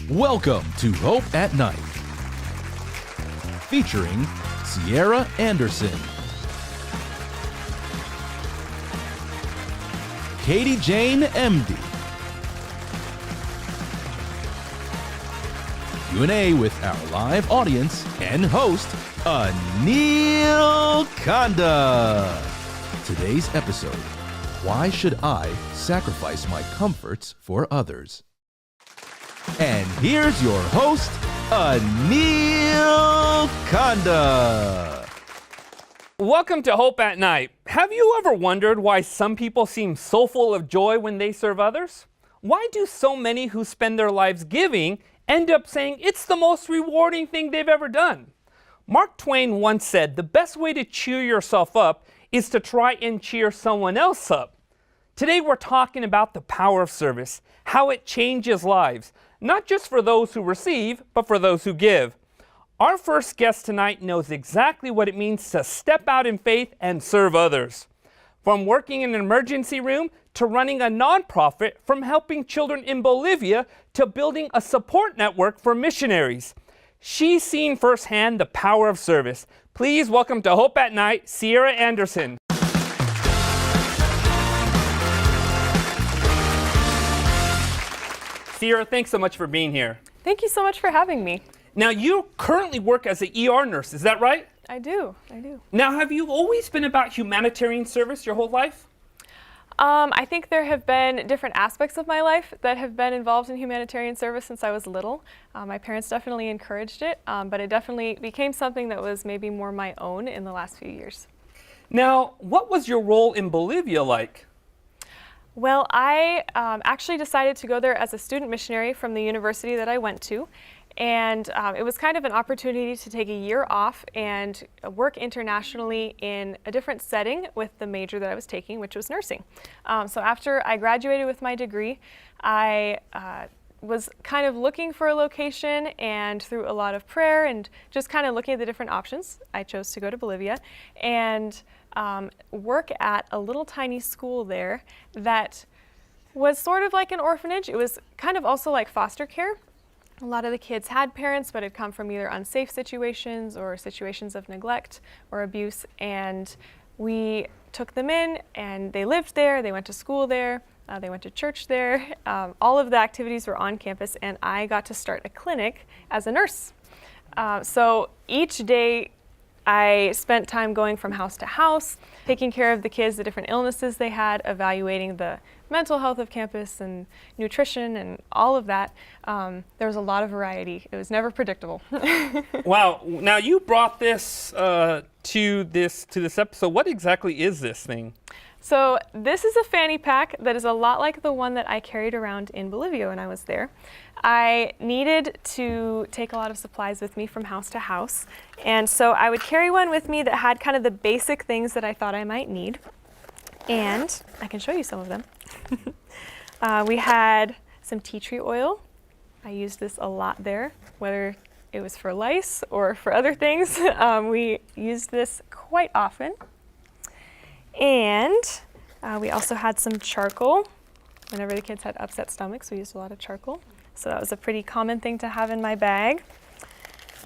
Welcome to Hope at Night, featuring Sierra Anderson, Katie-Jane Emde, Q&A with our live audience and host, Anil Kanda. Today's episode, why should I sacrifice my comforts for others? And here's your host, Anil Kanda. Welcome to Hope at Night. Have you ever wondered why some people seem so full of joy when they serve others? Why do so many who spend their lives giving end up saying it's the most rewarding thing they've ever done? Mark Twain once said, the best way to cheer yourself up is to try and cheer someone else up. Today we're talking about the power of service, how it changes lives, not just for those who receive, but for those who give. Our first guest tonight knows exactly what it means to step out in faith and serve others. From working in an emergency room to running a nonprofit, from helping children in Bolivia to building a support network for missionaries. She's seen firsthand the power of service. Please welcome to Hope at Night, Sierra Anderson. Sierra, thanks so much for being here. Thank you so much for having me. Now, you currently work as an ER nurse, is that right? I do. Now, have you always been about humanitarian service your whole life? I think there have been different aspects of my life that have been involved in humanitarian service since I was little. My parents definitely encouraged it, but it definitely became something that was maybe more my own in the last few years. Now, what was your role in Bolivia like? Well, I actually decided to go there as a student missionary from the university that I went to. And it was kind of an opportunity to take a year off and work internationally in a different setting with the major that I was taking, which was nursing. So after I graduated with my degree, I was kind of looking for a location, and through a lot of prayer and just kind of looking at the different options, I chose to go to Bolivia and work at a little tiny school there that was sort of like an orphanage. It was kind of also like foster care. A lot of the kids had parents, but had come from either unsafe situations or situations of neglect or abuse, and we took them in, and they lived there, they went to school there, they went to church there. All of the activities were on campus, and I got to start a clinic as a nurse. So each day I spent time going from house to house, taking care of the kids, the different illnesses they had, evaluating the mental health of campus and nutrition and all of that. There was a lot of variety. It was never predictable. Wow. Now you brought this to this episode. What exactly is this thing? So this is a fanny pack that is a lot like the one that I carried around in Bolivia when I was there. I needed to take a lot of supplies with me from house to house, and so I would carry one with me that had kind of the basic things that I thought I might need, and I can show you some of them. We had some tea tree oil. I used this a lot there, whether it was for lice or for other things. We used this quite often. And we also had some charcoal. Whenever the kids had upset stomachs, we used a lot of charcoal. So that was a pretty common thing to have in my bag.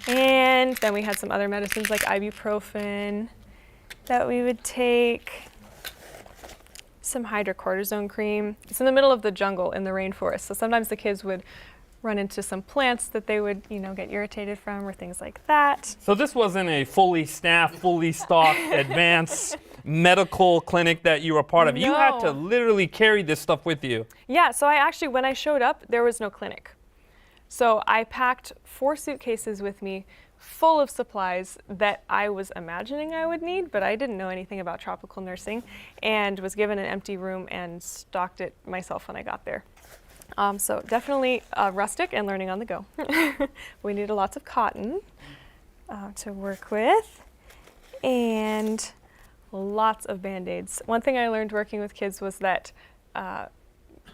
And then we had some other medicines like ibuprofen that we would take. Some hydrocortisone cream. It's in the middle of the jungle in the rainforest, so sometimes the kids would run into some plants that they would, get irritated from or things like that. So this wasn't a fully staffed, fully stocked, advanced medical clinic that you were a part of. No. You had to literally carry this stuff with you. Yeah, so when I showed up, there was no clinic. So I packed 4 suitcases with me full of supplies that I was imagining I would need, but I didn't know anything about tropical nursing, and was given an empty room and stocked it myself when I got there. So definitely rustic and learning on the go. We needed lots of cotton to work with, and lots of Band-Aids. One thing I learned working with kids was that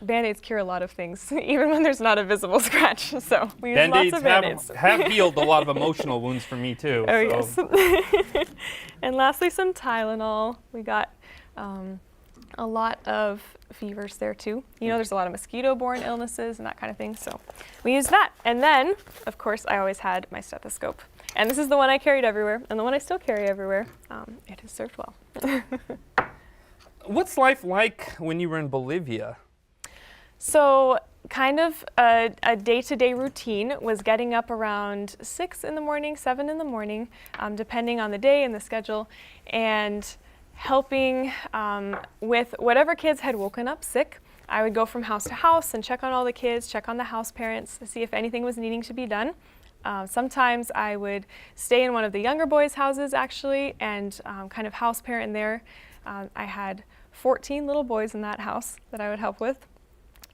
Band-Aids cure a lot of things, even when there's not a visible scratch. So we use lots of Band-Aids. have healed a lot of emotional wounds for me too. Oh, so. Yes. And lastly, some Tylenol. We got a lot of fevers there too. You know, there's a lot of mosquito-borne illnesses and that kind of thing. So we used that. And then, of course, I always had my stethoscope. And this is the one I carried everywhere and the one I still carry everywhere. It has served well. What's life like when you were in Bolivia? So kind of a day-to-day routine was getting up around 6 in the morning, 7 in the morning, depending on the day and the schedule, and helping with whatever kids had woken up sick. I would go from house to house and check on all the kids, check on the house parents to see if anything was needing to be done. Sometimes I would stay in one of the younger boys' houses actually and kind of house parent there. I had 14 little boys in that house that I would help with.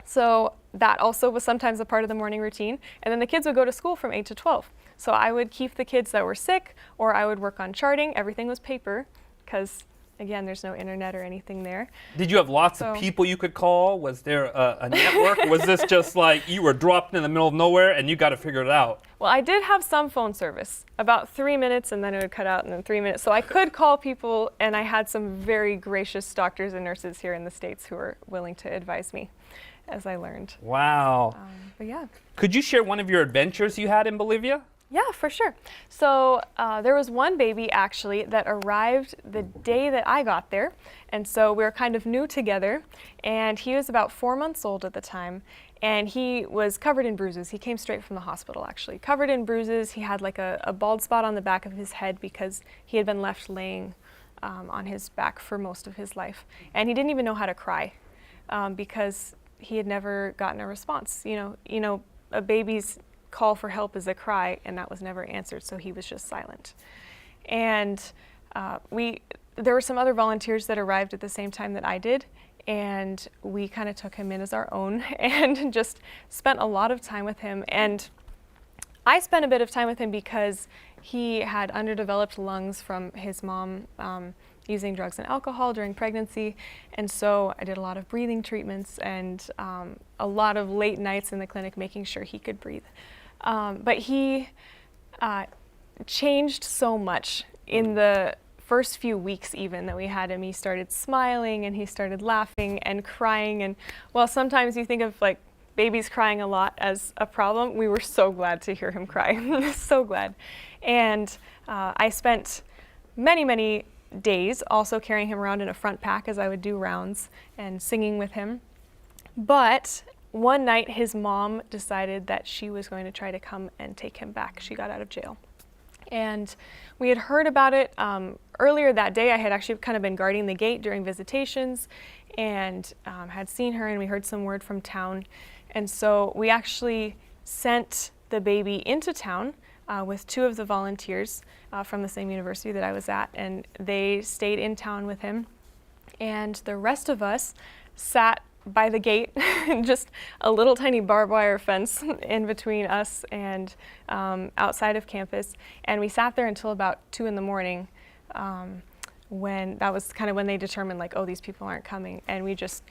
So that also was sometimes a part of the morning routine. And then the kids would go to school from 8 to 12. So I would keep the kids that were sick, or I would work on charting. Everything was paper because, again, there's no internet or anything there. Did you have lots of people you could call? Was there a network? Was this just like you were dropped in the middle of nowhere and you got to figure it out? Well, I did have some phone service, about 3 minutes, and then it would cut out, and then 3 minutes. So I could call people, and I had some very gracious doctors and nurses here in the States who were willing to advise me as I learned. Wow. But yeah. Could you share one of your adventures you had in Bolivia? Yeah, for sure. So there was one baby actually that arrived the day that I got there. And so we were kind of new together. And he was about 4 months old at the time. And he was covered in bruises. He came straight from the hospital actually. Covered in bruises. He had like a bald spot on the back of his head because he had been left laying on his back for most of his life. And he didn't even know how to cry because he had never gotten a response. You know, a baby's call for help is a cry, and that was never answered, so he was just silent. And there were some other volunteers that arrived at the same time that I did, and we kind of took him in as our own and just spent a lot of time with him. And I spent a bit of time with him because he had underdeveloped lungs from his mom using drugs and alcohol during pregnancy, and so I did a lot of breathing treatments and a lot of late nights in the clinic making sure he could breathe. But he changed so much in the first few weeks even that we had him. He started smiling and he started laughing and crying, and while sometimes you think of like babies crying a lot as a problem, we were so glad to hear him cry. So glad. And I spent many days also carrying him around in a front pack as I would do rounds and singing with him. But one night his mom decided that she was going to try to come and take him back. She got out of jail. And we had heard about it earlier that day. I had actually kind of been guarding the gate during visitations and had seen her, and we heard some word from town. And so we actually sent the baby into town with 2 of the volunteers from the same university that I was at, and they stayed in town with him. And the rest of us sat by the gate, just a little tiny barbed wire fence in between us and outside of campus. And we sat there until about 2 in the morning when that was kind of when they determined like, oh, these people aren't coming. And we just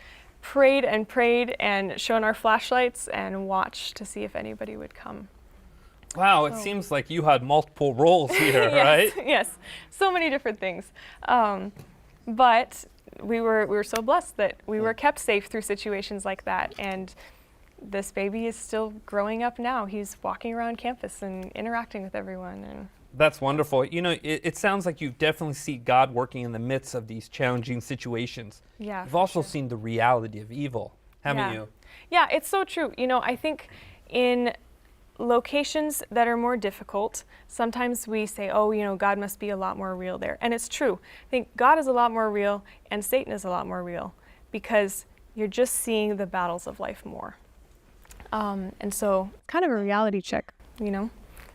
prayed and shone our flashlights and watched to see if anybody would come. Wow, it seems like you had multiple roles here, right? Yes, so many different things. But we were so blessed that we were kept safe through situations like that. And this baby is still growing up now. He's walking around campus and interacting with everyone. And that's wonderful. You know, it sounds like you definitely see God working in the midst of these challenging situations. Yeah. You've also seen the reality of evil, haven't you? Yeah, it's so true. You know, I think in locations that are more difficult, sometimes we say, oh, you know, God must be a lot more real there. And it's true. I think God is a lot more real and Satan is a lot more real because you're just seeing the battles of life more. And so kind of a reality check, you know,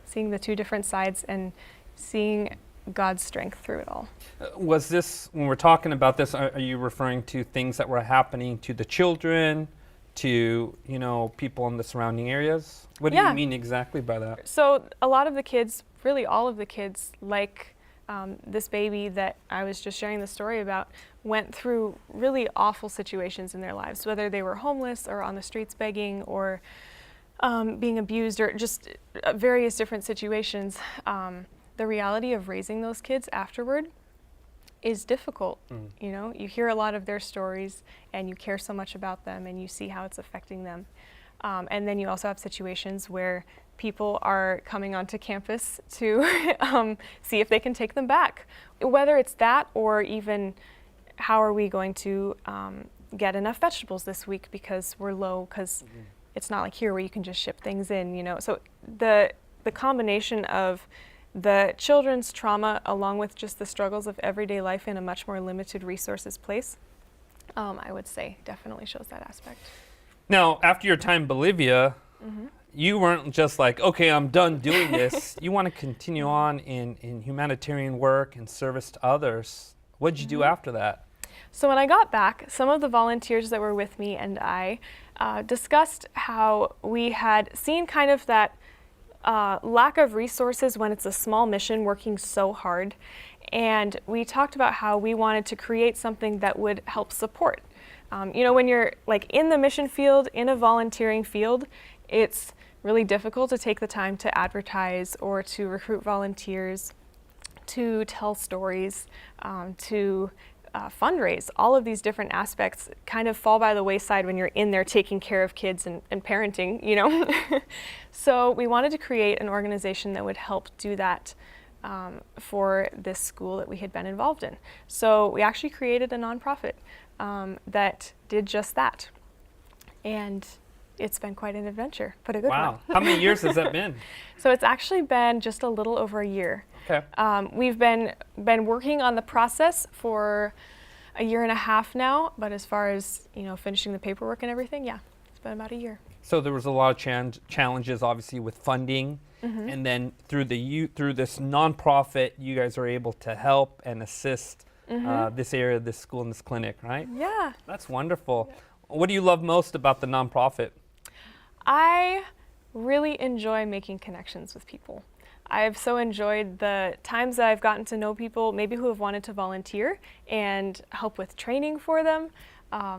seeing the 2 different sides and seeing God's strength through it all. Was this, when we're talking about this, are you referring to things that were happening to the children, to, you know, people in the surrounding areas? What do you mean exactly by that? So a lot of the kids, really all of the kids, like this baby that I was just sharing the story about, went through really awful situations in their lives, whether they were homeless or on the streets begging or being abused or just various different situations. The reality of raising those kids afterward is difficult. You know, you hear a lot of their stories and you care so much about them and you see how it's affecting them. And then you also have situations where people are coming onto campus to see if they can take them back. Whether it's that or even how are we going to get enough vegetables this week because we're low, because it's not like here where you can just ship things in, you know. So the combination of the children's trauma along with just the struggles of everyday life in a much more limited resources place, I would say definitely shows that aspect. Now, after your time in Bolivia, you weren't just like, okay, I'm done doing this. You want to continue on in humanitarian work and service to others. What did you do after that? So when I got back, some of the volunteers that were with me and I discussed how we had seen kind of that lack of resources when it's a small mission working so hard. And we talked about how we wanted to create something that would help support. You know, when you're like in the mission field, in a volunteering field, it's really difficult to take the time to advertise or to recruit volunteers, to tell stories, to fundraise. All of these different aspects kind of fall by the wayside when you're in there taking care of kids and parenting, you know. So we wanted to create an organization that would help do that for this school that we had been involved in. So we actually created a nonprofit that did just that. And it's been quite an adventure, but a good one. Wow. How many years has that been? So it's actually been just a little over a year. Okay. We've been working on the process for a year and a half now, but as far as, you know, finishing the paperwork and everything, yeah, it's been about a year. So there was a lot of challenges, obviously, with funding, and then through this nonprofit, you guys are able to help and assist this area, this school, and this clinic, right? Yeah. That's wonderful. What do you love most about the nonprofit? I really enjoy making connections with people. I've so enjoyed the times that I've gotten to know people, maybe who have wanted to volunteer and help with training for them,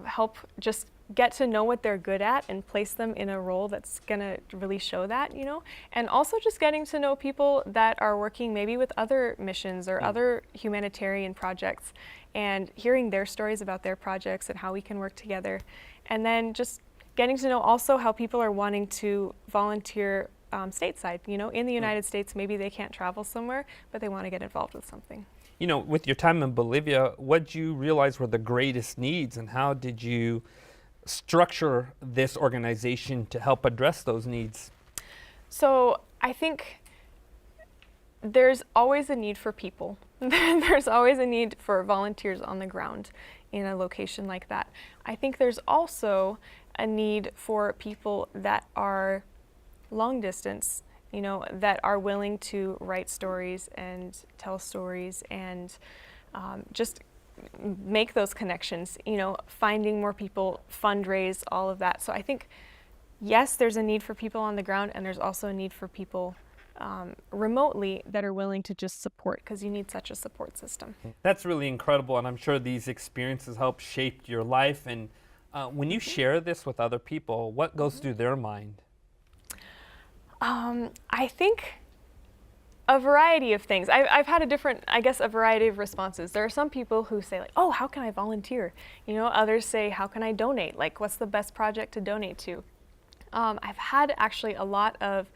help just get to know what they're good at and place them in a role that's gonna really show that, you know. And also just getting to know people that are working maybe with other missions or other humanitarian projects and hearing their stories about their projects and how we can work together. And then just getting to know also how people are wanting to volunteer stateside, you know, in the United States. Maybe they can't travel somewhere, but they want to get involved with something. You know, with your time in Bolivia, what did you realize were the greatest needs, and how did you structure this organization to help address those needs? So I think there's always a need for people. There's always a need for volunteers on the ground in a location like that. I think there's also a need for people that are long distance, you know, that are willing to write stories and tell stories and just make those connections, you know, finding more people, fundraise, all of that. So I think, yes, there's a need for people on the ground, and there's also a need for people remotely that are willing to just support, because you need such a support system. That's really incredible, and I'm sure these experiences help shape your life. And when you share this with other people, what goes through their mind? I think a variety of things. I've had a variety of responses. There are some people who say like, oh, how can I volunteer? You know, others say, how can I donate? Like, what's the best project to donate to? I've had actually a lot of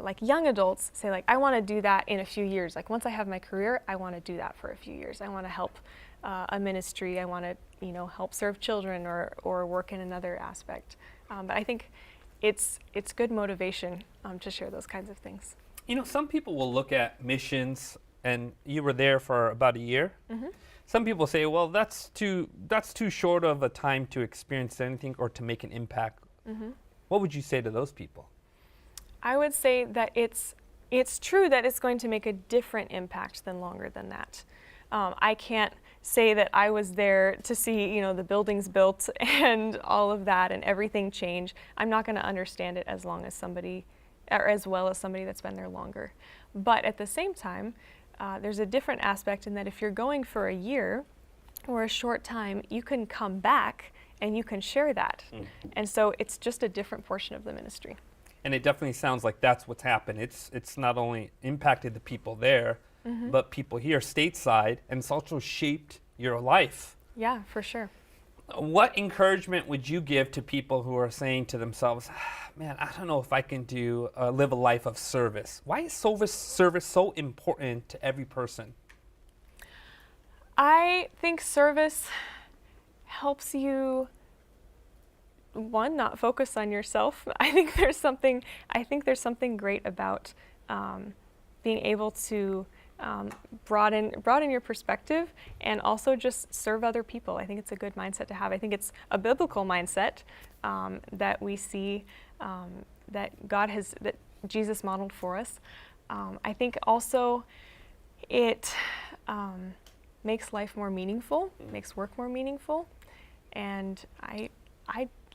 like young adults say like, I want to do that in a few years. Like once I have my career, I want to do that for a few years. I want to help a ministry. I want to, you know, help serve children or work in another aspect. But I think it's good motivation to share those kinds of things. You know, some people will look at missions, and you were there for about a year. Some people say, well, that's too short of a time to experience anything or to make an impact. What would you say to those people? I would say that it's true that it's going to make a different impact than longer than that. I can't say that I was there to see, you know, the buildings built and all of that and everything change. I'm not going to understand it as well as somebody that's been there longer. But at the same time, there's a different aspect in that if you're going for a year or a short time, you can come back and you can share that. And so it's just a different portion of the ministry. And it definitely sounds like that's what's happened. It's not only impacted the people there, but people here stateside, and it's also shaped your life. Yeah, for sure. What encouragement would you give to people who are saying to themselves, man, I don't know if I can live a life of service? Why is service so important to every person? I think service helps you, one, not focus on yourself. I think there's something great about being able to broaden your perspective and also just serve other people. I think it's a good mindset to have. I think it's a biblical mindset that we see that Jesus modeled for us. I think also it makes life more meaningful, makes work more meaningful, and I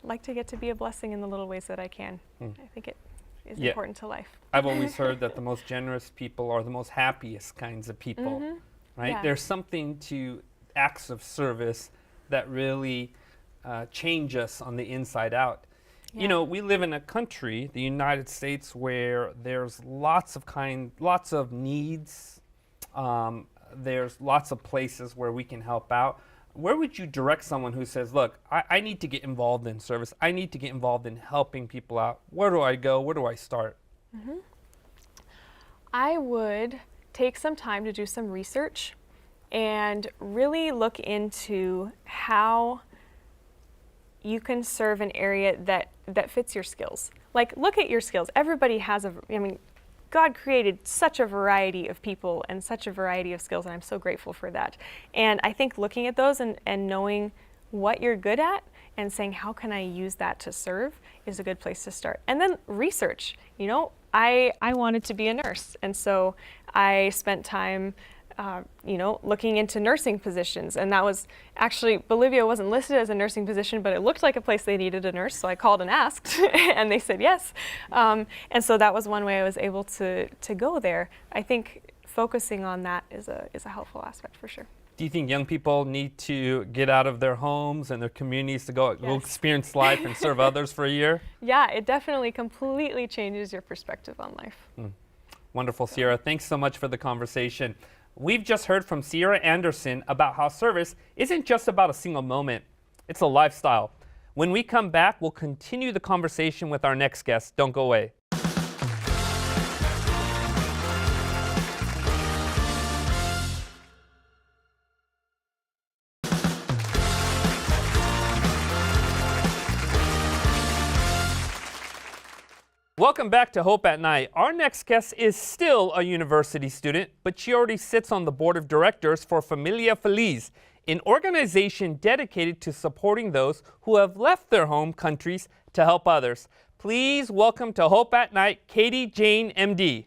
like to get to be a blessing in the little ways that I can. I think it is important to life. I've always heard that the most generous people are the most happiest kinds of people, right? Yeah. There's something to acts of service that really change us on the inside out. Yeah. You know, we live in a country, the United States, where there's lots of needs. There's lots of places where we can help out. Where would you direct someone who says, look, I need to get involved in service. I need to get involved in helping people out. Where do I go? Where do I start? I would take some time to do some research and really look into how you can serve an area that fits your skills. Like, look at your skills. Everybody has God created such a variety of people and such a variety of skills, and I'm so grateful for that. And I think looking at those and knowing what you're good at and saying, how can I use that to serve, is a good place to start. And then research. You know, I wanted to be a nurse, and so I spent time looking into nursing positions, and that was actually, Bolivia wasn't listed as a nursing position, but it looked like a place they needed a nurse, so I called and asked, and they said yes. And so that was one way I was able to go there. I think focusing on that is a helpful aspect for sure. Do you think young people need to get out of their homes and their communities to go experience life and serve others for a year? Yeah, it definitely completely changes your perspective on life. Wonderful, Sierra. Thanks so much for the conversation. We've just heard from Sierra Anderson about how service isn't just about a single moment. It's a lifestyle. When we come back, we'll continue the conversation with our next guest. Don't go away. Welcome back to Hope at Night. Our next guest is still a university student, but she already sits on the board of directors for Familia Feliz, an organization dedicated to supporting those who have left their home countries to help others. Please welcome to Hope at Night, Katie-Jane Emde.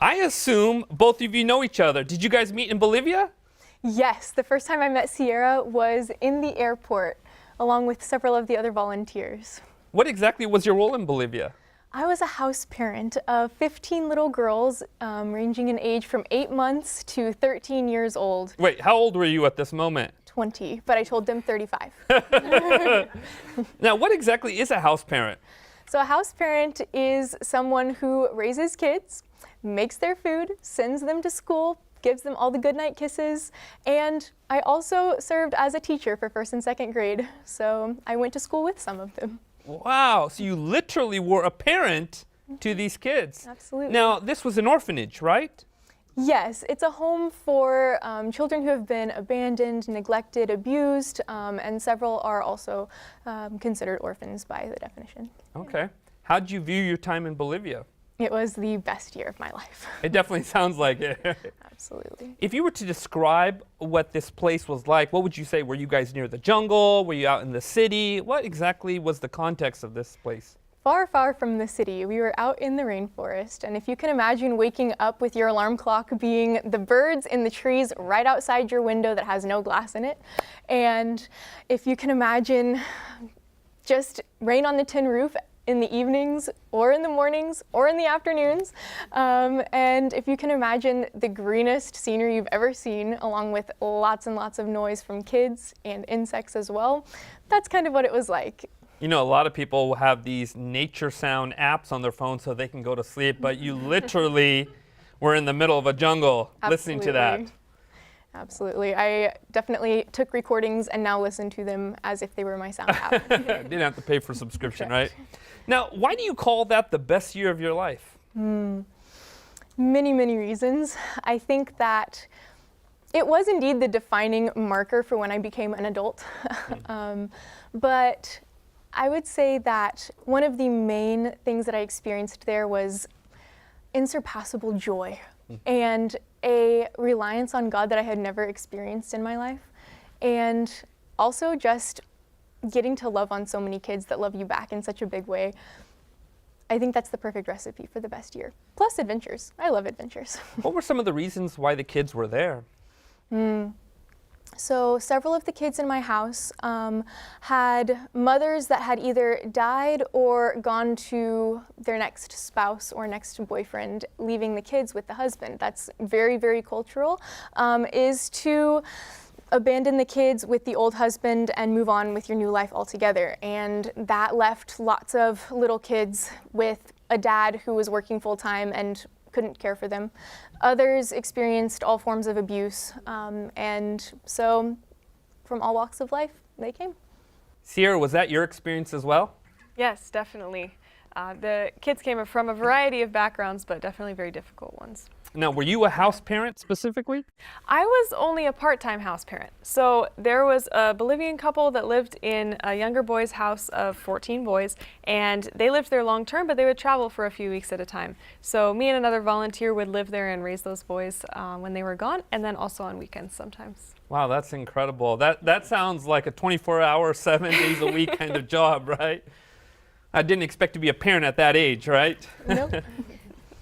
I assume both of you know each other. Did you guys meet in Bolivia? Yes, the first time I met Sierra was in the airport, along with several of the other volunteers. What exactly was your role in Bolivia? I was a house parent of 15 little girls, ranging in age from 8 months to 13 years old. Wait, how old were you at this moment? 20, but I told them 35. Now, what exactly is a house parent? So a house parent is someone who raises kids, makes their food, sends them to school, gives them all the goodnight kisses, and I also served as a teacher for 1st and 2nd grade, so I went to school with some of them. Wow, so you literally were a parent to these kids. Absolutely. Now, this was an orphanage, right? Yes, it's a home for children who have been abandoned, neglected, abused, and several are also considered orphans by the definition. Okay. How did you view your time in Bolivia? It was the best year of my life. It definitely sounds like it. Absolutely. If you were to describe what this place was like, what would you say? Were you guys near the jungle? Were you out in the city? What exactly was the context of this place? Far, far from the city. We were out in the rainforest, and if you can imagine waking up with your alarm clock being the birds in the trees right outside your window that has no glass in it, and if you can imagine just rain on the tin roof in the evenings or in the mornings or in the afternoons. And if you can imagine the greenest scenery you've ever seen, along with lots and lots of noise from kids and insects as well, that's kind of what it was like. You know, a lot of people have these nature sound apps on their phone so they can go to sleep, but you literally were in the middle of a jungle listening to that. Absolutely. I definitely took recordings and now listen to them as if they were my sound app. Didn't have to pay for subscription, right? Now, why do you call that the best year of your life? Many, many reasons. I think that it was indeed the defining marker for when I became an adult. But I would say that one of the main things that I experienced there was unsurpassable joy and a reliance on God that I had never experienced in my life. And also just getting to love on so many kids that love you back in such a big way. I think that's the perfect recipe for the best year. Plus adventures. I love adventures. What were some of the reasons why the kids were there? So several of the kids in my house had mothers that had either died or gone to their next spouse or next boyfriend, leaving the kids with the husband. That's very, very cultural, is to abandon the kids with the old husband and move on with your new life altogether. And that left lots of little kids with a dad who was working full-time and couldn't care for them. Others experienced all forms of abuse, and so from all walks of life, they came. Sierra, was that your experience as well? Yes, definitely. The kids came from a variety of backgrounds, but definitely very difficult ones. Now, were you a house parent specifically? I was only a part-time house parent. So there was a Bolivian couple that lived in a younger boy's house of 14 boys, and they lived there long-term, but they would travel for a few weeks at a time. So me and another volunteer would live there and raise those boys when they were gone, and then also on weekends sometimes. Wow, that's incredible. That sounds like a 24-hour, 7 days a week kind of job, right? I didn't expect to be a parent at that age, right? Nope.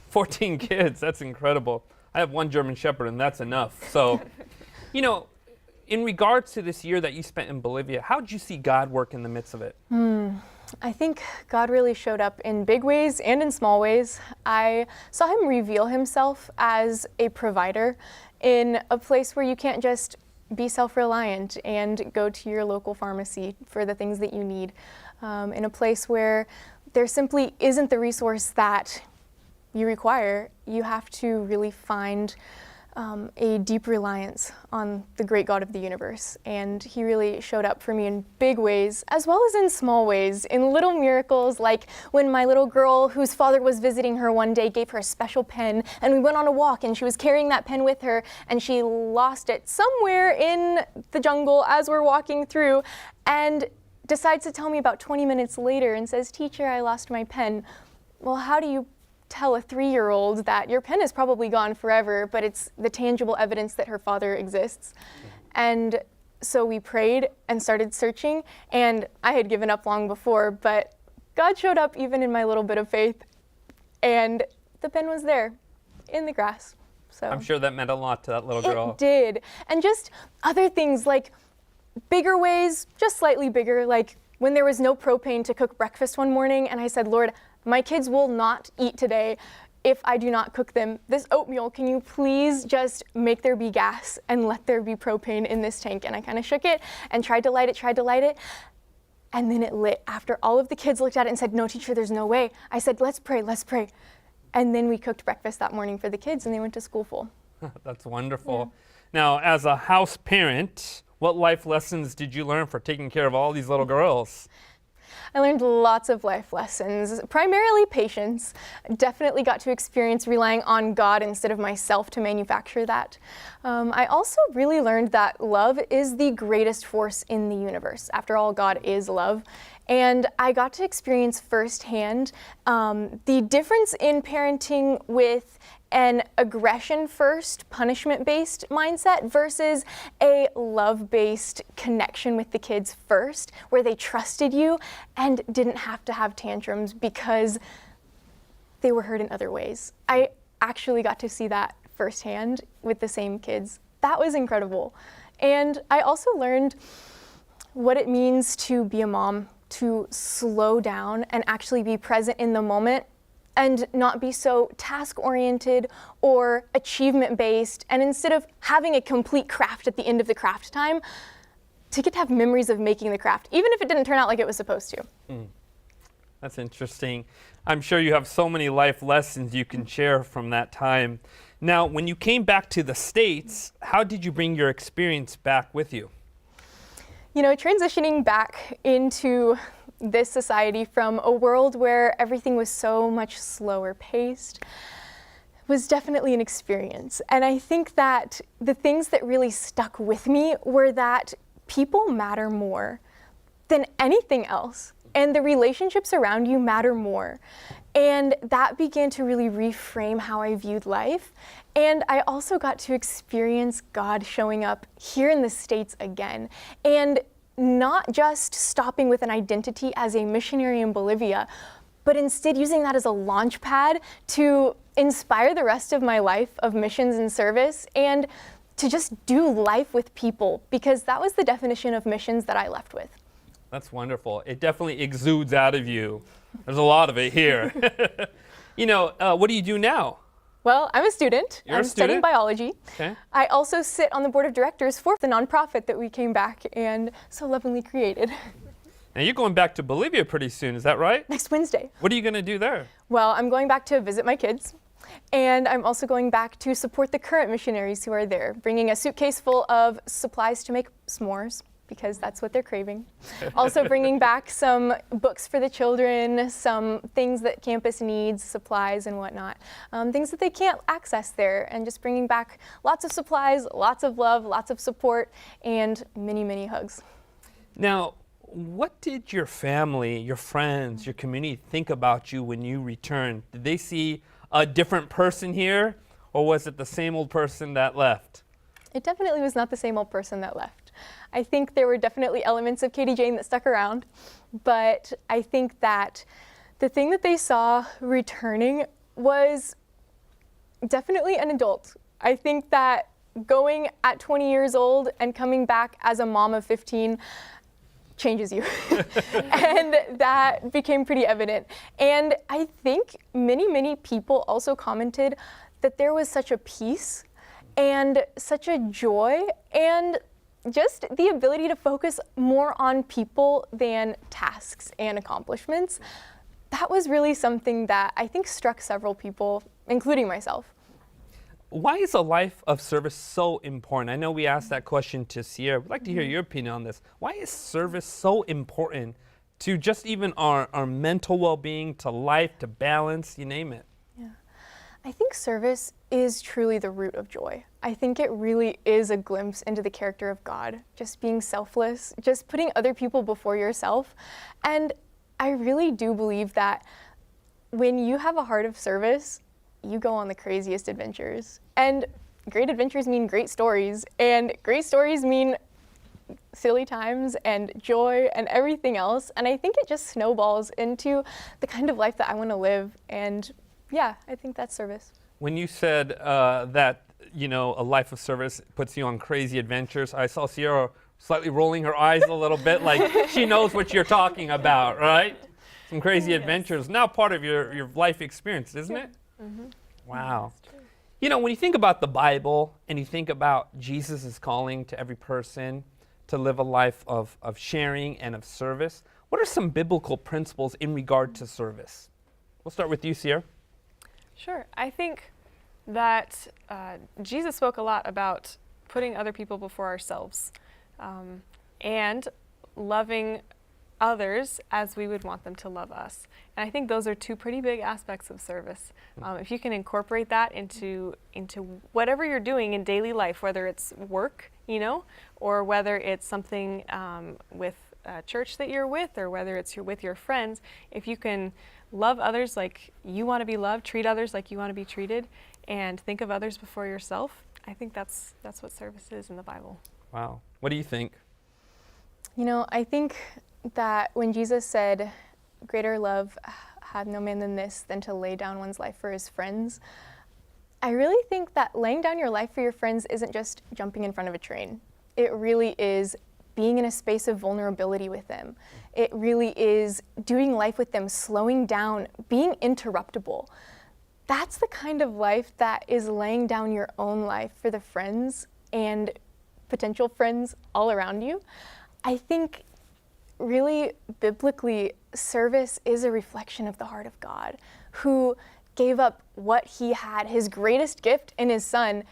14 kids, that's incredible. I have one German Shepherd and that's enough. So, you know, in regards to this year that you spent in Bolivia, how did you see God work in the midst of it? I think God really showed up in big ways and in small ways. I saw him reveal himself as a provider in a place where you can't just be self-reliant and go to your local pharmacy for the things that you need. In a place where there simply isn't the resource that you require, you have to really find a deep reliance on the great God of the universe. And he really showed up for me in big ways, as well as in small ways, in little miracles, like when my little girl, whose father was visiting her one day, gave her a special pen, and we went on a walk, and she was carrying that pen with her, and she lost it somewhere in the jungle as we're walking through, and decides to tell me about 20 minutes later and says, "Teacher, I lost my pen." Well, how do you tell a 3-year-old that your pen is probably gone forever, but it's the tangible evidence that her father exists? And so we prayed and started searching, and I had given up long before, but God showed up even in my little bit of faith, and the pen was there in the grass. So I'm sure that meant a lot to that little girl. It did. And just other things, like bigger ways, just slightly bigger, like when there was no propane to cook breakfast one morning, and I said, "Lord, my kids will not eat today if I do not cook them this oatmeal. Can you please just make there be gas and let there be propane in this tank?" And I kind of shook it and tried to light it. And then it lit after all of the kids looked at it and said, "No, teacher, there's no way." I said, let's pray. And then we cooked breakfast that morning for the kids, and they went to school full. That's wonderful. Now, as a house parent, what life lessons did you learn for taking care of all these little girls? I learned lots of life lessons, primarily patience. Definitely got to experience relying on God instead of myself to manufacture that. I also really learned that love is the greatest force in the universe. After all, God is love. And I got to experience firsthand the difference in parenting with an aggression-first, punishment-based mindset versus a love-based connection with the kids first, where they trusted you and didn't have to have tantrums because they were hurt in other ways. I actually got to see that firsthand with the same kids. That was incredible. And I also learned what it means to be a mom, to slow down and actually be present in the moment and not be so task-oriented or achievement-based. And instead of having a complete craft at the end of the craft time, to get to have memories of making the craft, even if it didn't turn out like it was supposed to. That's interesting. I'm sure you have so many life lessons you can share from that time. Now, when you came back to the States, how did you bring your experience back with you? You know, transitioning back into this society from a world where everything was so much slower paced was definitely an experience. And I think that the things that really stuck with me were that people matter more than anything else, and the relationships around you matter more. And that began to really reframe how I viewed life. And I also got to experience God showing up here in the States again, and not just stopping with an identity as a missionary in Bolivia, but instead using that as a launch pad to inspire the rest of my life of missions and service, and to just do life with people, because that was the definition of missions that I left with. That's wonderful. It definitely exudes out of you. There's a lot of it here. You know, what do you do now? Well, I'm a student. You're I'm a student? studying biology. Okay. I also sit on the board of directors for the nonprofit that we came back and so lovingly created. Now you're going back to Bolivia pretty soon, is that right? Next Wednesday. What are you going to do there? Well, I'm going back to visit my kids, and I'm also going back to support the current missionaries who are there, bringing a suitcase full of supplies to make s'mores, because that's what they're craving. Also bringing back some books for the children, some things that campus needs, supplies and whatnot, things that they can't access there, and just bringing back lots of supplies, lots of love, lots of support, and many, many hugs. Now, what did your family, your friends, your community think about you when you returned? Did they see a different person here, or was it the same old person that left? It definitely was not the same old person that left. I think there were definitely elements of Katie-Jane that stuck around, but I think that the thing that they saw returning was definitely an adult. I think that going at 20 years old and coming back as a mom of 15 changes you. And that became pretty evident. And I think many, many people also commented that there was such a peace and such a joy, and just the ability to focus more on people than tasks and accomplishments. That was really something that I think struck several people, including myself. Why is a life of service so important? I know we asked that question to Sierra. We'd like to hear your opinion on this. Why is service so important to just even our mental well-being, to life, to balance, you name it? Yeah, I think service is truly the root of joy. I think it really is a glimpse into the character of God, just being selfless, just putting other people before yourself. And I really do believe that when you have a heart of service, you go on the craziest adventures. And great adventures mean great stories, and great stories mean silly times and joy and everything else. And I think it just snowballs into the kind of life that I want to live. And yeah, I think that's service. When you said that, you know, a life of service puts you on crazy adventures, I saw Sierra slightly rolling her eyes a little bit, like she knows what you're talking about, right? Some crazy adventures. Now part of your life experience, isn't it? Mm-hmm. Wow. You know, when you think about the Bible and you think about Jesus' calling to every person to live a life of sharing and of service, what are some biblical principles in regard to service? We'll start with you, Sierra. Sure. I think that Jesus spoke a lot about putting other people before ourselves, and loving others as we would want them to love us. And I think those are two pretty big aspects of service. If you can incorporate that into whatever you're doing in daily life, whether it's work, you know, or whether it's something with a church that you're with, or whether it's with your friends, if you can love others like you want to be loved, treat others like you want to be treated, and think of others before yourself, I think that's what service is in the Bible. Wow. What do you think? You know, I think that when Jesus said, "Greater love had no man than this, than to lay down one's life for his friends," I really think that laying down your life for your friends isn't just jumping in front of a train. It really is being in a space of vulnerability with them. It really is doing life with them, slowing down, being interruptible. That's the kind of life that is laying down your own life for the friends and potential friends all around you. I think really biblically, service is a reflection of the heart of God, who gave up what he had, his greatest gift in his son,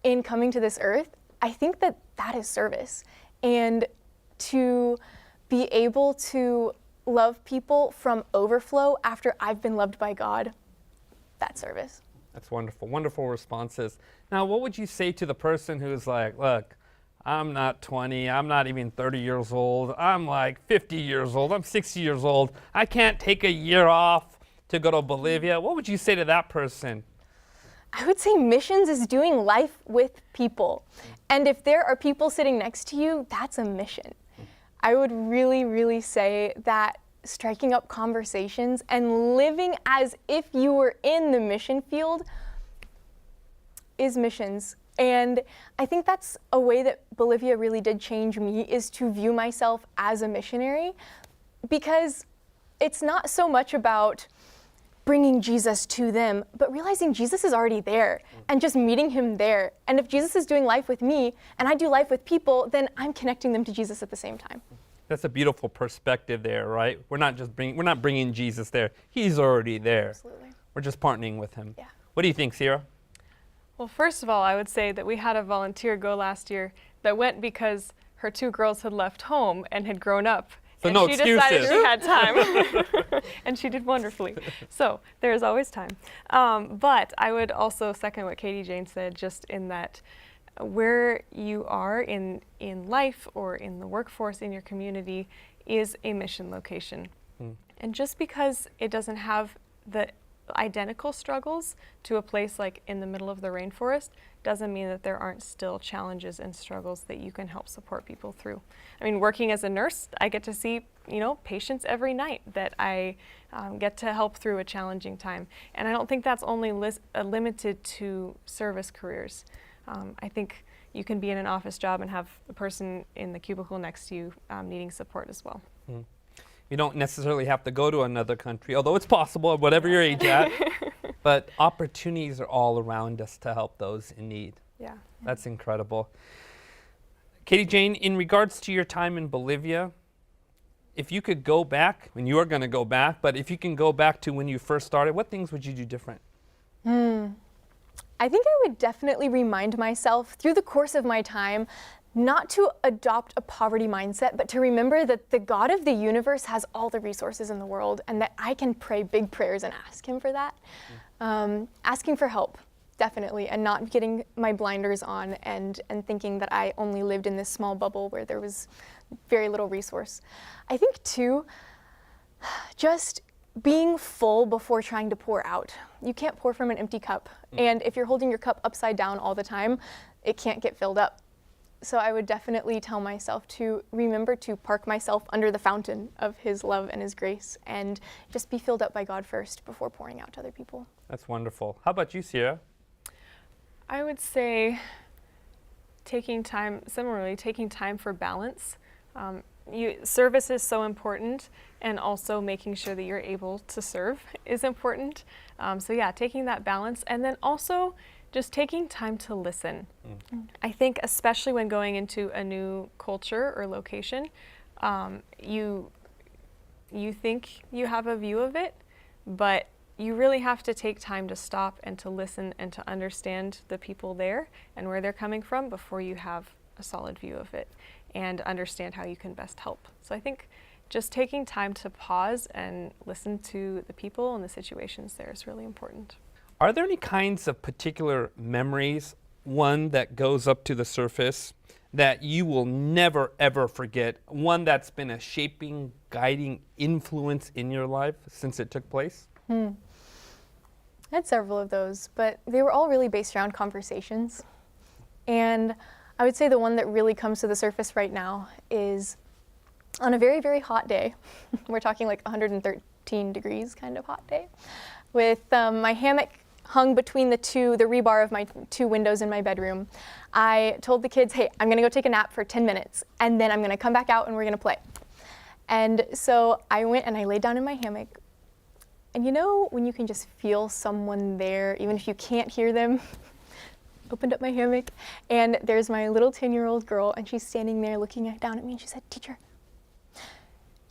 in coming to this earth. I think that that is service. And to be able to love people from overflow after I've been loved by God, that's service. That's wonderful. Wonderful responses. Now, what would you say to the person who's like, look, I'm not 20, I'm not even 30 years old, I'm like 50 years old, I'm 60 years old, I can't take a year off to go to Bolivia. What would you say to that person? I would say missions is doing life with people. And if there are people sitting next to you, that's a mission. I would really, really say that striking up conversations and living as if you were in the mission field is missions. And I think that's a way that Bolivia really did change me, is to view myself as a missionary, because it's not so much about bringing Jesus to them, but realizing Jesus is already there and just meeting him there. And if Jesus is doing life with me and I do life with people, then I'm connecting them to Jesus at the same time. That's a beautiful perspective there, right? We're not bringing Jesus there. He's already there. Absolutely. We're just partnering with him. Yeah. What do you think, Sierra? Well, first of all, I would say that we had a volunteer go last year that went because her 2 girls had left home and had grown up. So and no she excuses. decided she had time. And she did wonderfully. So there is always time. But I would also second what Katie-Jane said, just in that where you are in life or in the workforce in your community is a mission location. And just because it doesn't have the identical struggles to a place like in the middle of the rainforest doesn't mean that there aren't still challenges and struggles that you can help support people through. I mean, working as a nurse, I get to see, patients every night that I get to help through a challenging time. And I don't think that's only limited to service careers. I think you can be in an office job and have the person in the cubicle next to you needing support as well. You don't necessarily have to go to another country, although it's possible at whatever your age at. But opportunities are all around us to help those in need. Yeah. That's incredible. Katie-Jane, in regards to your time in Bolivia, if you could go back, and you are going to go back, but if you can go back to when you first started, what things would you do different? I think I would definitely remind myself through the course of my time not to adopt a poverty mindset, but to remember that the God of the universe has all the resources in the world, and that I can pray big prayers and ask him for that. Asking for help, definitely, and not getting my blinders on and thinking that I only lived in this small bubble where there was very little resource. I think too, just being full before trying to pour out. You can't pour from an empty cup. And if you're holding your cup upside down all the time, it can't get filled up. So I would definitely tell myself to remember to park myself under the fountain of his love and his grace and just be filled up by God first before pouring out to other people. That's wonderful. How about you, Sierra? I would say taking time for balance. Service is so important, and also making sure that you're able to serve is important. So yeah, taking that balance, and then also just taking time to listen. I think especially when going into a new culture or location, you think you have a view of it, but you really have to take time to stop and to listen and to understand the people there and where they're coming from before you have a solid view of it and understand how you can best help. So I think just taking time to pause and listen to the people and the situations there is really important. Are there any kinds of particular memories, one that goes up to the surface, that you will never, ever forget? One that's been a shaping, guiding influence in your life since it took place? I had several of those, but they were all really based around conversations. And I would say the one that really comes to the surface right now is on a very, very hot day. We're talking like 113 degrees kind of hot day, with my hammock hung between the rebar of my 2 windows in my bedroom. I told the kids, hey, I'm gonna go take a nap for 10 minutes, and then I'm gonna come back out and we're gonna play. And so I went and I laid down in my hammock. And when you can just feel someone there, even if you can't hear them, opened up my hammock, and there's my little 10-year-old girl, and she's standing there looking down at me, and she said, "Teacher,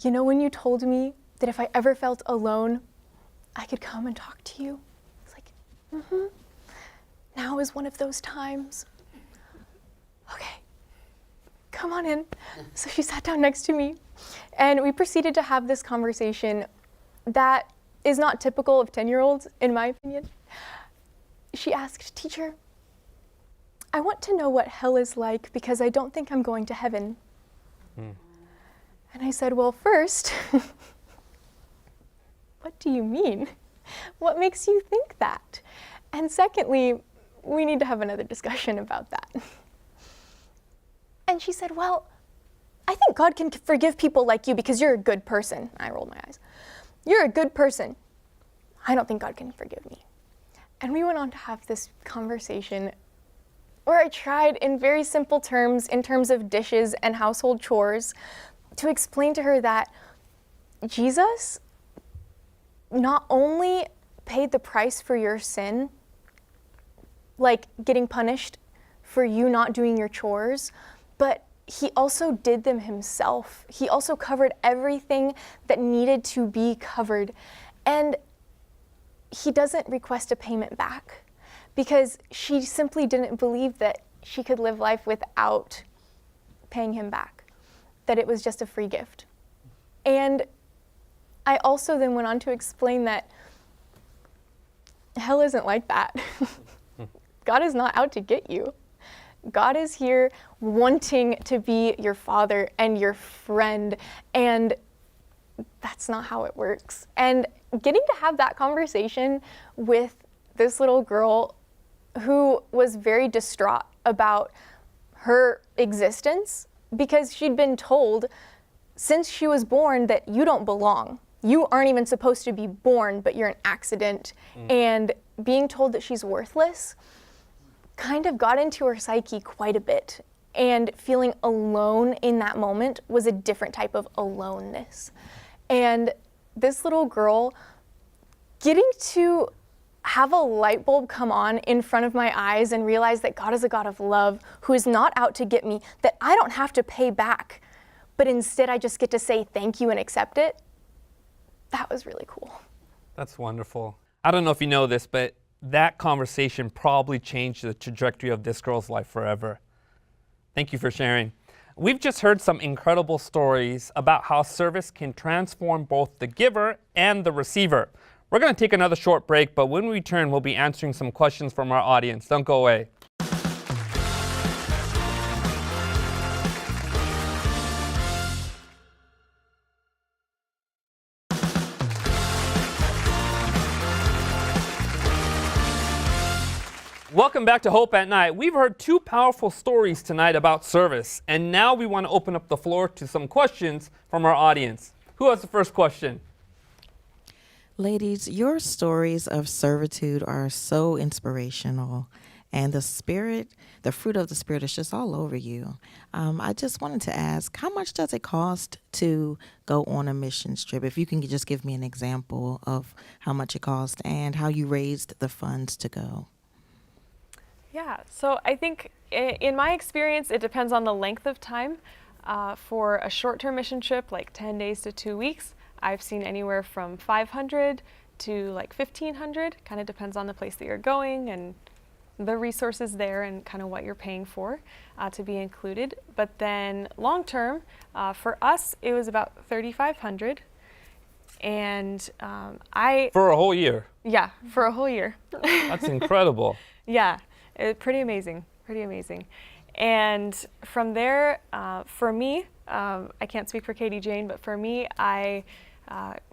you know when you told me that if I ever felt alone, I could come and talk to you?" I was like, "Mm-hmm. Now is one of those times." "Okay, come on in." So she sat down next to me, and we proceeded to have this conversation that is not typical of 10-year-olds, in my opinion. She asked, "Teacher, I want to know what hell is like because I don't think I'm going to heaven." And I said, "Well, first, what do you mean? What makes you think that? And secondly, we need to have another discussion about that." And she said, "Well, I think God can forgive people like you because you're a good person." I rolled my eyes. "You're a good person. I don't think God can forgive me." And we went on to have this conversation where I tried in very simple terms, in terms of dishes and household chores, to explain to her that Jesus not only paid the price for your sin, like getting punished for you not doing your chores, but he also did them himself. He also covered everything that needed to be covered. And he doesn't request a payment back because she simply didn't believe that she could live life without paying him back, that it was just a free gift. And I also then went on to explain that hell isn't like that. God is not out to get you. God is here wanting to be your father and your friend, and that's not how it works. And getting to have that conversation with this little girl who was very distraught about her existence because she'd been told since she was born that you don't belong. You aren't even supposed to be born, but you're an accident. And being told that she's worthless kind of got into her psyche quite a bit. And feeling alone in that moment was a different type of aloneness. And this little girl getting to have a light bulb come on in front of my eyes and realize that God is a God of love who is not out to get me, that I don't have to pay back, but instead I just get to say thank you and accept it. That was really cool. That's wonderful. I don't know if you know this, but that conversation probably changed the trajectory of this girl's life forever. Thank you for sharing. We've just heard some incredible stories about how service can transform both the giver and the receiver. We're going to take another short break, but when we return, we'll be answering some questions from our audience. Don't go away. Welcome back to Hope at Night. We've heard two powerful stories tonight about service, and now we want to open up the floor to some questions from our audience. Who has the first question? Ladies, your stories of servitude are so inspirational, and the fruit of the Spirit is just all over you. I just wanted to ask, how much does it cost to go on a mission trip? If you can just give me an example of how much it cost and how you raised the funds to go. Yeah, so I think in my experience, it depends on the length of time. For a short-term mission trip, like 10 days to 2 weeks, I've seen anywhere from $500 to like $1,500. Kind of depends on the place that you're going and the resources there and kind of what you're paying for to be included. But then long-term, for us, it was about $3,500. And For a whole year? Yeah, for a whole year. That's incredible. Yeah. Pretty amazing. And from there, for me, I can't speak for Katie-Jane, but for me, I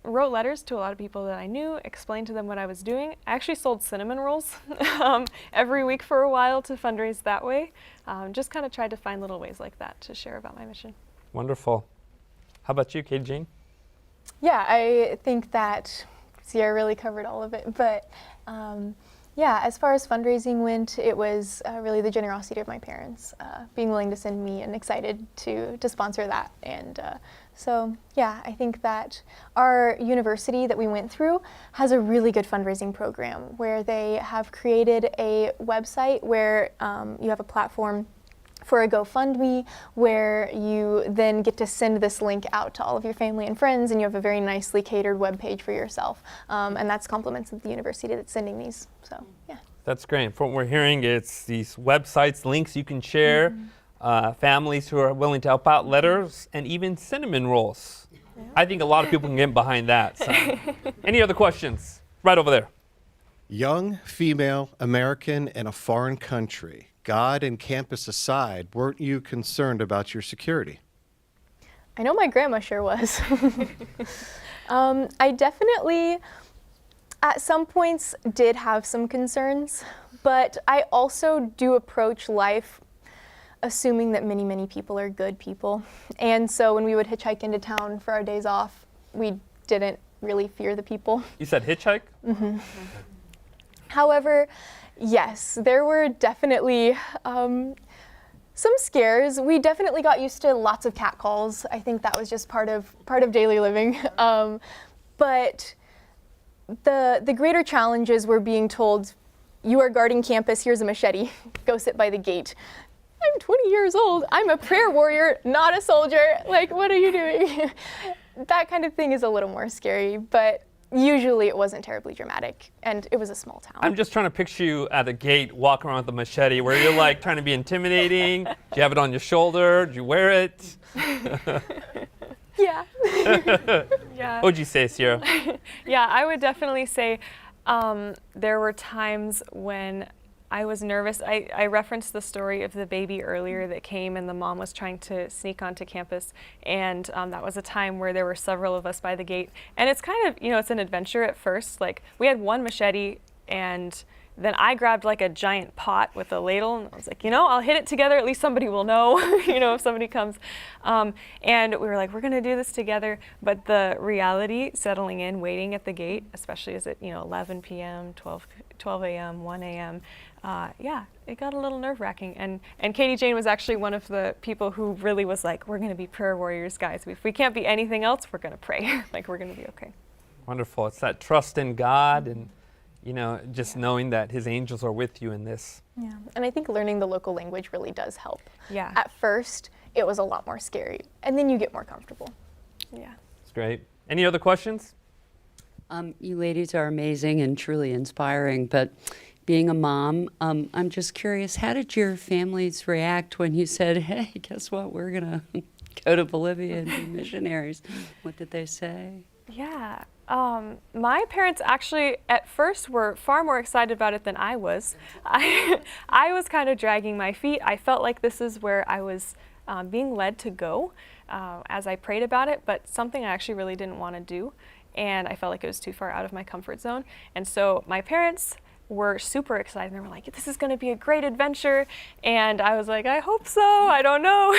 wrote letters to a lot of people that I knew, explained to them what I was doing. I actually sold cinnamon rolls every week for a while to fundraise that way. Just kind of tried to find little ways like that to share about my mission. Wonderful. How about you, Katie-Jane? Yeah, I think that, I really covered all of it, but Yeah, as far as fundraising went, it was really the generosity of my parents, being willing to send me and excited to sponsor that. And so, yeah, I think that our university that we went through has a really good fundraising program where they have created a website where you have a platform for a GoFundMe where you then get to send this link out to all of your family and friends, and you have a very nicely catered web page for yourself. And that's compliments of the university that's sending these. So, yeah. That's great. From what we're hearing, it's these websites, links you can share, families who are willing to help out, letters, and even cinnamon rolls. Yeah. I think a lot of people can get behind that. So. Any other questions? Right over there. Young, female, American, in a foreign country. God and campus aside, weren't you concerned about your security? I know my grandma sure was. I definitely, at some points, did have some concerns, but I also do approach life assuming that many, many people are good people. And so when we would hitchhike into town for our days off, we didn't really fear the people. You said hitchhike? Mm-hmm. However, yes, there were definitely some scares. We definitely got used to lots of catcalls. I think that was just part of daily living. But the greater challenges were being told, you are guarding campus, here's a machete, go sit by the gate. I'm 20 years old, I'm a prayer warrior, not a soldier, like what are you doing? That kind of thing is a little more scary, but usually it wasn't terribly dramatic, and it was a small town. I'm just trying to picture you at the gate walking around with a machete where you're like trying to be intimidating. Do you have it on your shoulder? Do you wear it? Yeah. Yeah. What would you say, Sierra? Yeah, I would definitely say there were times when I was nervous. I referenced the story of the baby earlier that came and the mom was trying to sneak onto campus, and that was a time where there were several of us by the gate. And it's kind of, it's an adventure at first. Like, we had one machete, and then I grabbed like a giant pot with a ladle, and I was like, I'll hit it together, at least somebody will know, if somebody comes. And we were like, we're gonna do this together. But the reality settling in, waiting at the gate, especially as it, 11 p.m., 12 a.m., 1 a.m., it got a little nerve-wracking. And Katie-Jane was actually one of the people who really was like, we're gonna be prayer warriors, guys. If we can't be anything else, we're gonna pray. Like, we're gonna be okay. Wonderful. It's that trust in God and just knowing that his angels are with you in this. Yeah, and I think learning the local language really does help. Yeah. At first, it was a lot more scary, and then you get more comfortable. Yeah. It's great. Any other questions? You ladies are amazing and truly inspiring, but being a mom, I'm just curious, how did your families react when you said, hey, guess what, we're gonna go to Bolivia and be missionaries? What did they say? Yeah. My parents actually at first were far more excited about it than I was. I was kind of dragging my feet. I felt like this is where I was being led to go as I prayed about it, but something I actually really didn't want to do. And I felt like it was too far out of my comfort zone. And so my parents were super excited. They were like, this is going to be a great adventure. And I was like, I hope so. I don't know.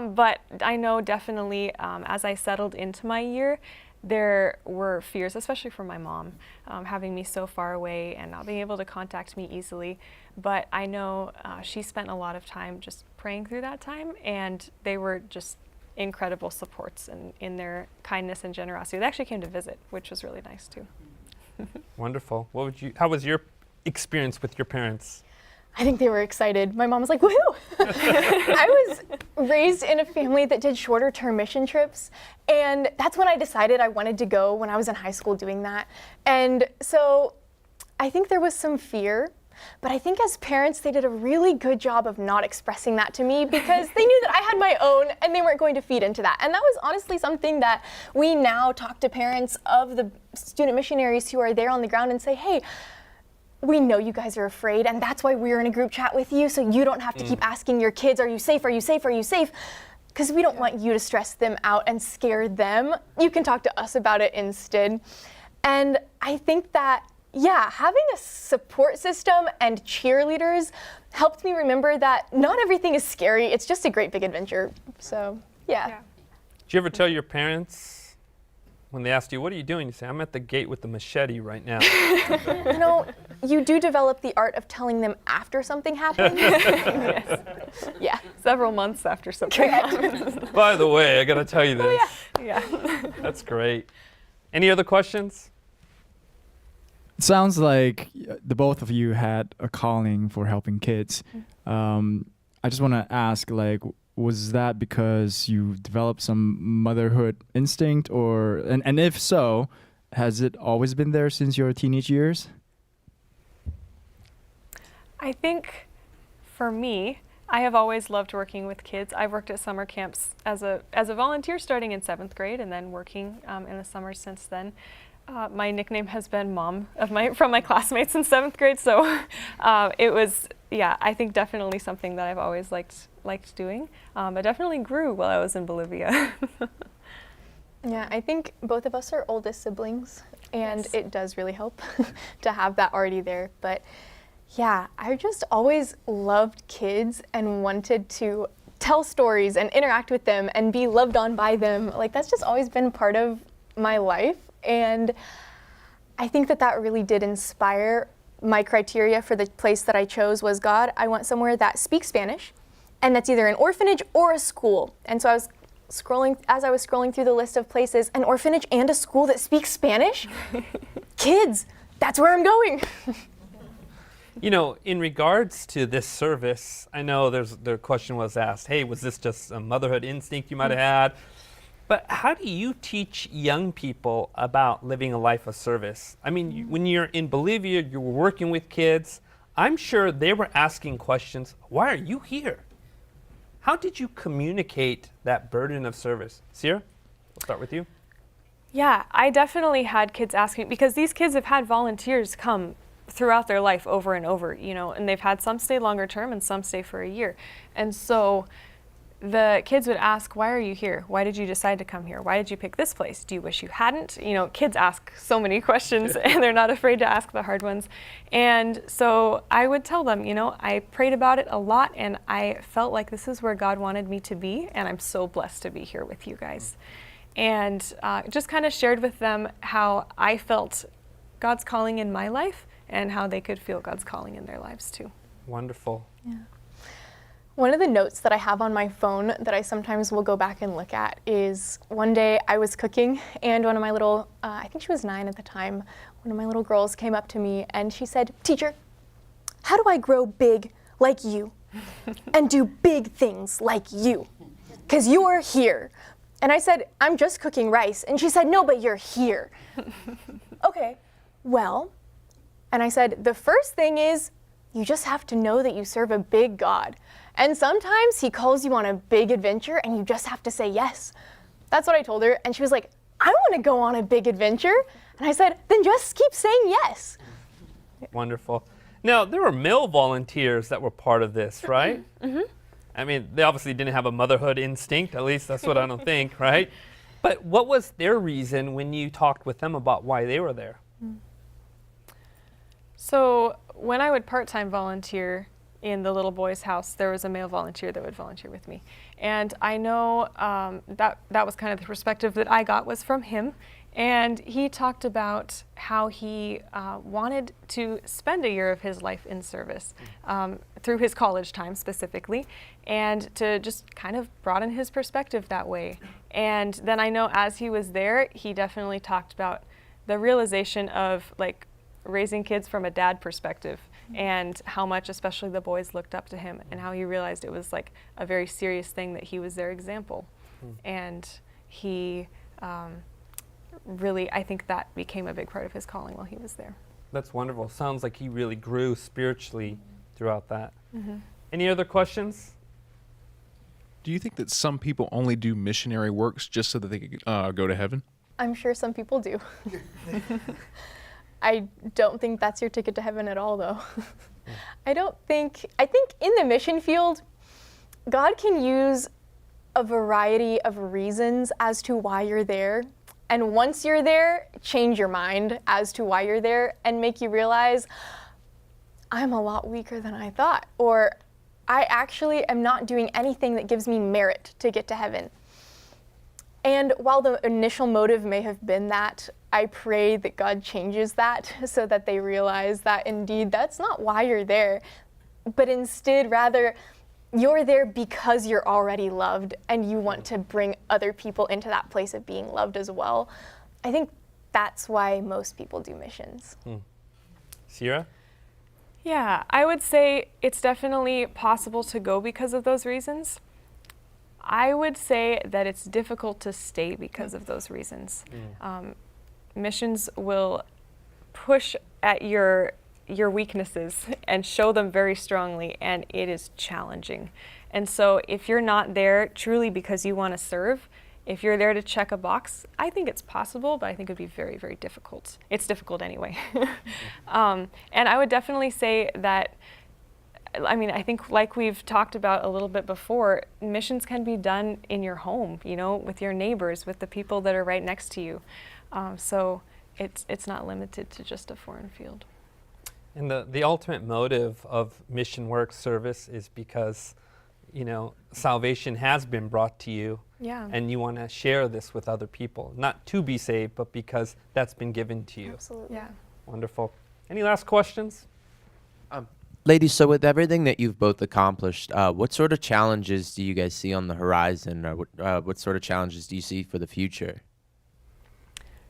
But I know definitely as I settled into my year, there were fears, especially for my mom, having me so far away and not being able to contact me easily. But I know she spent a lot of time just praying through that time, and they were just incredible supports in their kindness and generosity. They actually came to visit, which was really nice too. Wonderful. How was your experience with your parents? I think they were excited. My mom was like, woohoo! I was raised in a family that did shorter term mission trips, and that's when I decided I wanted to go when I was in high school doing that. And so I think there was some fear, but I think as parents, they did a really good job of not expressing that to me because they knew that I had my own and they weren't going to feed into that. And that was honestly something that we now talk to parents of the student missionaries who are there on the ground and say, hey, we know you guys are afraid, and that's why we're in a group chat with you, so you don't have to keep asking your kids, are you safe, are you safe, are you safe? Because we don't want you to stress them out and scare them. You can talk to us about it instead. And I think that, having a support system and cheerleaders helped me remember that not everything is scary, it's just a great big adventure. So, yeah. Did you ever tell your parents when they asked you, what are you doing? You say, I'm at the gate with the machete right now. you do develop the art of telling them after something happened. Yes. Yeah. Several months after something happened. By the way, I got to tell you this. Yeah. That's great. Any other questions? It sounds like the both of you had a calling for helping kids. I just want to ask, like, was that because you developed some motherhood instinct, or and if so, has it always been there since your teenage years? I think for me, I have always loved working with kids. I've worked at summer camps as a volunteer starting in 7th grade and then working in the summers since then. My nickname has been Mom from my classmates in 7th grade, so it was, I think definitely something that I've always liked doing. It definitely grew while I was in Bolivia. Yeah, I think both of us are oldest siblings, and Yes. it does really help to have that already there. But yeah, I just always loved kids and wanted to tell stories and interact with them and be loved on by them. Like, that's just always been part of my life. And I think that really did inspire my criteria for the place that I chose was, God, I want somewhere that speaks Spanish, and that's either an orphanage or a school. And so as I was scrolling through the list of places, an orphanage and a school that speaks Spanish? Kids, that's where I'm going. You know, in regards to this service, I know the question was asked, hey, was this just a motherhood instinct you might have had? But how do you teach young people about living a life of service? I mean, when you're in Bolivia, you were working with kids. I'm sure they were asking questions, why are you here? How did you communicate that burden of service? Sierra, we'll start with you. Yeah, I definitely had kids asking, because these kids have had volunteers come throughout their life over and over, and they've had some stay longer term and some stay for a year. And so the kids would ask, why are you here? Why did you decide to come here? Why did you pick this place? Do you wish you hadn't? Kids ask so many questions and they're not afraid to ask the hard ones. And so I would tell them, I prayed about it a lot and I felt like this is where God wanted me to be, and I'm so blessed to be here with you guys. And just kind of shared with them how I felt God's calling in my life and how they could feel God's calling in their lives too. Wonderful. Yeah. One of the notes that I have on my phone that I sometimes will go back and look at is one day I was cooking and one of my little, I think she was 9 at the time, one of my little girls came up to me and she said, "Teacher, how do I grow big like you and do big things like you? Because you are here." And I said, "I'm just cooking rice." And she said, "No, but you're here." Okay, well, and I said, the first thing is you just have to know that you serve a big God. And sometimes he calls you on a big adventure and you just have to say yes. That's what I told her. And she was like, "I want to go on a big adventure." And I said, "Then just keep saying yes." Wonderful. Now, there were male volunteers that were part of this, right? Mm-hmm. I mean, they obviously didn't have a motherhood instinct, at least that's what I don't think, right? But what was their reason when you talked with them about why they were there? So when I would part-time volunteer in the little boy's house, there was a male volunteer that would volunteer with me. And I know that was kind of the perspective that I got was from him. And he talked about how he wanted to spend a year of his life in service through his college time specifically, and to just kind of broaden his perspective that way. And then I know as he was there, he definitely talked about the realization of like raising kids from a dad perspective and how much especially the boys looked up to him and how he realized it was like a very serious thing that he was their example. And he really, I think that became a big part of his calling while he was there. That's wonderful. Sounds like he really grew spiritually throughout that. Mm-hmm. Any other questions? Do you think that some people only do missionary works just so that they could go to heaven? I'm sure some people do. I don't think that's your ticket to heaven at all, though. I think in the mission field, God can use a variety of reasons as to why you're there. And once you're there, change your mind as to why you're there and make you realize, I'm a lot weaker than I thought, or I actually am not doing anything that gives me merit to get to heaven. And while the initial motive may have been that, I pray that God changes that so that they realize that indeed that's not why you're there, but instead rather you're there because you're already loved and you want to bring other people into that place of being loved as well. I think that's why most people do missions. Sierra? Yeah, I would say it's definitely possible to go because of those reasons. I would say that it's difficult to stay because of those reasons. Missions will push at your weaknesses and show them very strongly, and it is challenging. And so if you're not there truly because you want to serve, if you're there to check a box, I think it's possible, but I think it'd be very, very difficult. It's difficult anyway. And I would definitely say that, I mean, I think like we've talked about a little bit before, missions can be done in your home, you know, with your neighbors, with the people that are right next to you. So it's not limited to just a foreign field. And the ultimate motive of mission work service is because, you know, salvation has been brought to you. Yeah. And you want to share this with other people, not to be saved, but because that's been given to you. Absolutely. Yeah. Wonderful. Any last questions? Ladies, so with everything that you've both accomplished, what sort of challenges do you guys see on the horizon, or what sort of challenges do you see for the future?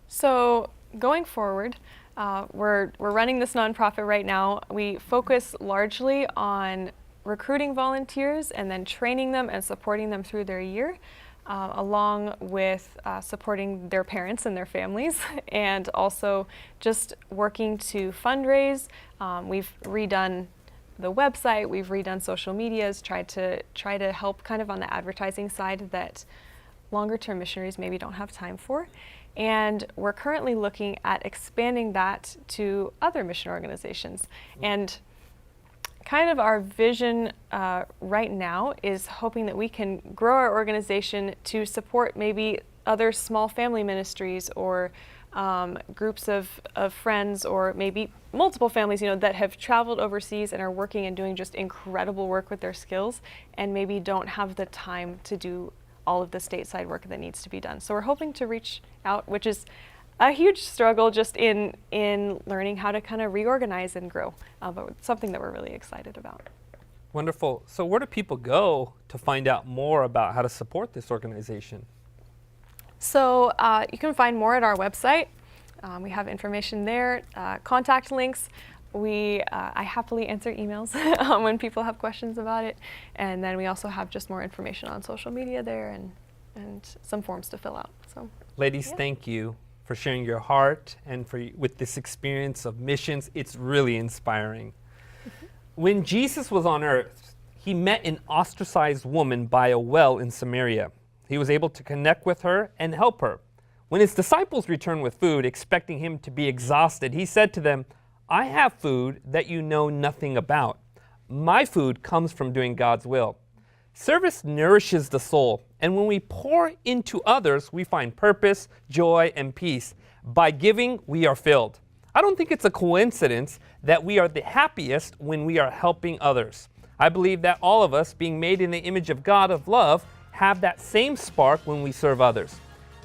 So going forward, we're running this nonprofit right now. We focus largely on recruiting volunteers and then training them and supporting them through their year, along with supporting their parents and their families, and also just working to fundraise. We've redone the website, we've redone social medias, tried to help kind of on the advertising side that longer term missionaries maybe don't have time for. And we're currently looking at expanding that to other mission organizations. And kind of our vision right now is hoping that we can grow our organization to support maybe other small family ministries or groups of friends, or maybe multiple families, you know, that have traveled overseas and are working and doing just incredible work with their skills and maybe don't have the time to do all of the stateside work that needs to be done. So we're hoping to reach out, which is a huge struggle just in learning how to kind of reorganize and grow, but something that we're really excited about. Wonderful. So where do people go to find out more about how to support this organization? So you can find more at our website. We have information there, contact links. I happily answer emails when people have questions about it. And then we also have just more information on social media there and some forms to fill out. So, Ladies, yeah. Thank you for sharing your heart and with this experience of missions. It's really inspiring. When Jesus was on earth, he met an ostracized woman by a well in Samaria. He was able to connect with her and help her. When his disciples returned with food, expecting him to be exhausted, he said to them, "I have food that you know nothing about. My food comes from doing God's will." Service nourishes the soul, and when we pour into others, we find purpose, joy, and peace. By giving, we are filled. I don't think it's a coincidence that we are the happiest when we are helping others. I believe that all of us, being made in the image of God of love, have that same spark when we serve others.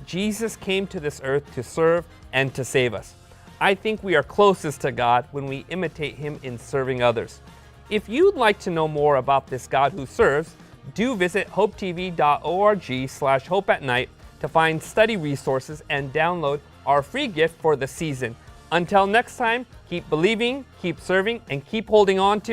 Jesus came to this earth to serve and to save us. I think we are closest to God when we imitate him in serving others. If you'd like to know more about this God who serves, do visit hopetv.org/hopeatnight to find study resources and download our free gift for the season. Until next time, keep believing, keep serving, and keep holding on to